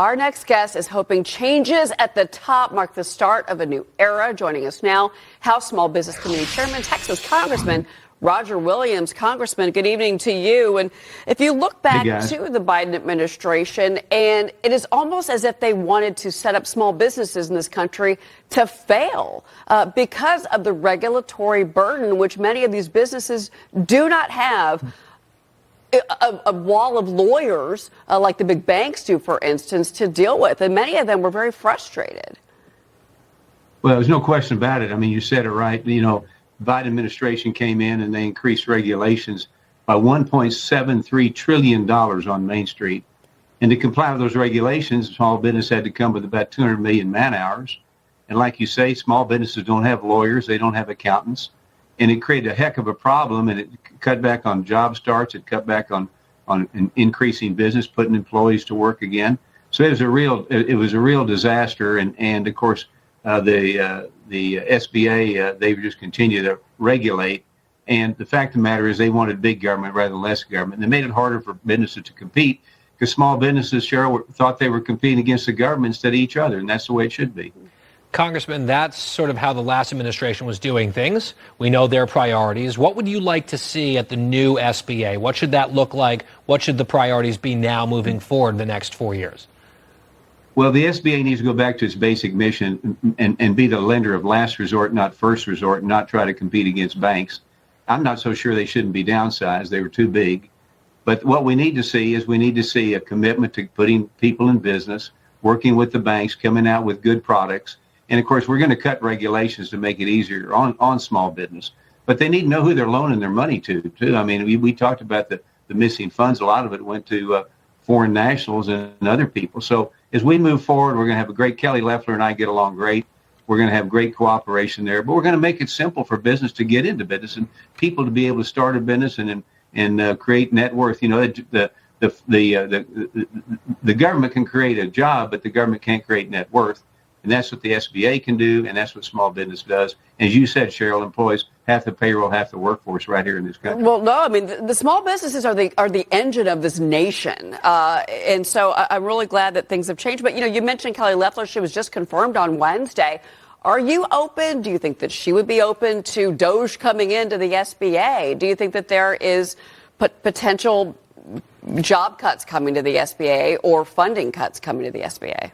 Our next guest is hoping changes at the top mark the start of a new era. Joining us now, House Small Business Committee Chairman, Texas Congressman Roger Williams. Congressman, good evening to you. And if you look back to the Biden administration, and it is almost as if they wanted to set up small businesses in this country to fail because of the regulatory burden, which many of these businesses do not have. A wall of lawyers like the big banks do, for instance, to deal with. And many of them were very frustrated. Well, there's no question about it. I mean, you said it right. You know, Biden administration came in and they increased regulations by $1.73 trillion on Main Street. And to comply with those regulations, small business had to come with about 200 million man hours. And like you say, small businesses don't have lawyers. They don't have accountants. And it created a heck of a problem, and it cut back on job starts. It cut back on increasing business, putting employees to work again. So it was a real disaster. And of course, the SBA, they just continue to regulate. And the fact of the matter is they wanted big government rather than less government. And they made it harder for businesses to compete because small businesses, Cheryl, thought they were competing against the government instead of each other. And that's the way it should be. Congressman, that's sort of how the last administration was doing things. We know their priorities. What would you like to see at the new SBA? What should that look like? What should the priorities be now moving forward the next 4 years? Well, the SBA needs to go back to its basic mission and be the lender of last resort, not first resort, and not try to compete against banks. I'm not so sure they shouldn't be downsized. They were too big. But what we need to see is we need to see a commitment to putting people in business, working with the banks, coming out with good products. And, of course, we're going to cut regulations to make it easier on small business. But they need to know who they're loaning their money to, too. I mean, we talked about the missing funds. A lot of it went to foreign nationals and other people. So as we move forward, we're going to have a great Kelly Loeffler and I get along great. We're going to have great cooperation there. But we're going to make it simple for business to get into business and people to be able to start a business and create net worth. You know, the government can create a job, but the government can't create net worth. And that's what the SBA can do, and that's what small business does. As you said, Cheryl, employs half the payroll, half the workforce right here in this country. Well, no, I mean, the small businesses are the engine of this nation. And so I'm really glad that things have changed. But, you know, you mentioned Kelly Loeffler. She was just confirmed on Wednesday. Are you open? Do you think that she would be open to DOGE coming into the SBA? Do you think that there is potential job cuts coming to the SBA or funding cuts coming to the SBA?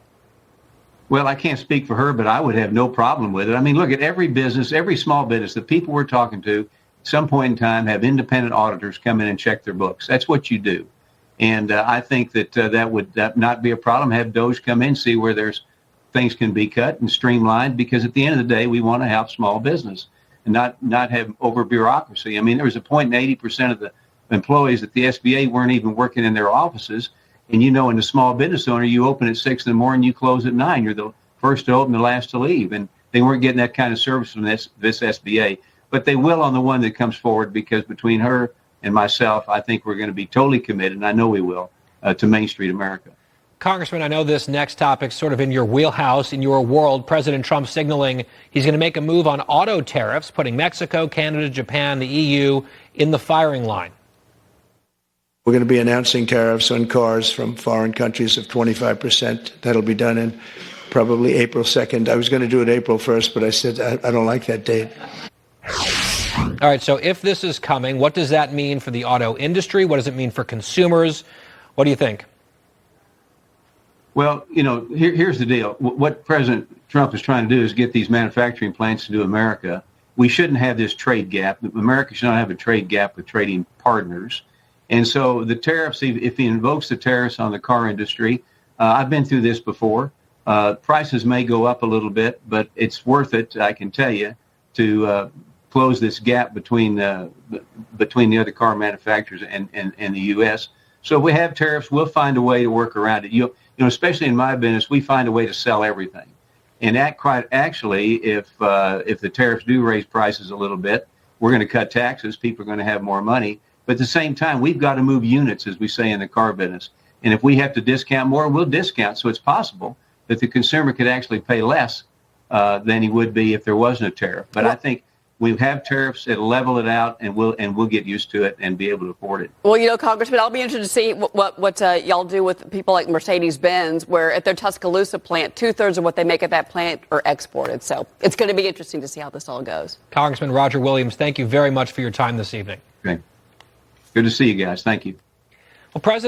Well, I can't speak for her, but I would have no problem with it. I mean, look at every business, every small business, the people we're talking to, at some point in time have independent auditors come in and check their books. That's what you do. And I think that would not be a problem. Have DOGE come in, see where there's things can be cut and streamlined, because at the end of the day, we want to have small business and not have over bureaucracy. I mean, there was a point in 80% of the employees at the SBA weren't even working in their offices. And, you know, in a small business owner, you open at 6 in the morning, you close at 9. You're the first to open, the last to leave. And they weren't getting that kind of service from this SBA. But they will on the one that comes forward, because between her and myself, I think we're going to be totally committed, and I know we will, to Main Street America. Congressman, I know this next topic's sort of in your wheelhouse, in your world. President Trump signaling he's going to make a move on auto tariffs, putting Mexico, Canada, Japan, the EU in the firing line. We're going to be announcing tariffs on cars from foreign countries of 25%. That'll be done in probably April 2nd. I was going to do it April 1st, but I said I don't like that date. All right, so if this is coming, what does that mean for the auto industry? What does it mean for consumers? What do you think? Well, you know, here's the deal. What President Trump is trying to do is get these manufacturing plants to do America. We shouldn't have this trade gap. America should not have a trade gap with trading partners. And so the tariffs, if he invokes the tariffs on the car industry, I've been through this before. Prices may go up a little bit, but it's worth it, I can tell you, to close this gap between the other car manufacturers and the U.S. So if we have tariffs, we'll find a way to work around it. You know, especially in my business, we find a way to sell everything. And actually, if the tariffs do raise prices a little bit, we're going to cut taxes. People are going to have more money. But at the same time, we've got to move units, as we say in the car business. And if we have to discount more, we'll discount. So it's possible that the consumer could actually pay less than he would be if there wasn't a tariff. But I think We have tariffs that level it out, and we'll get used to it and be able to afford it. Well, Congressman, I'll be interested to see what y'all do with people like Mercedes-Benz, where at their Tuscaloosa plant, 2/3 of what they make at that plant are exported. So it's going to be interesting to see how this all goes. Congressman Roger Williams, thank you very much for your time this evening. Okay. Good to see you guys. Thank you. Well, President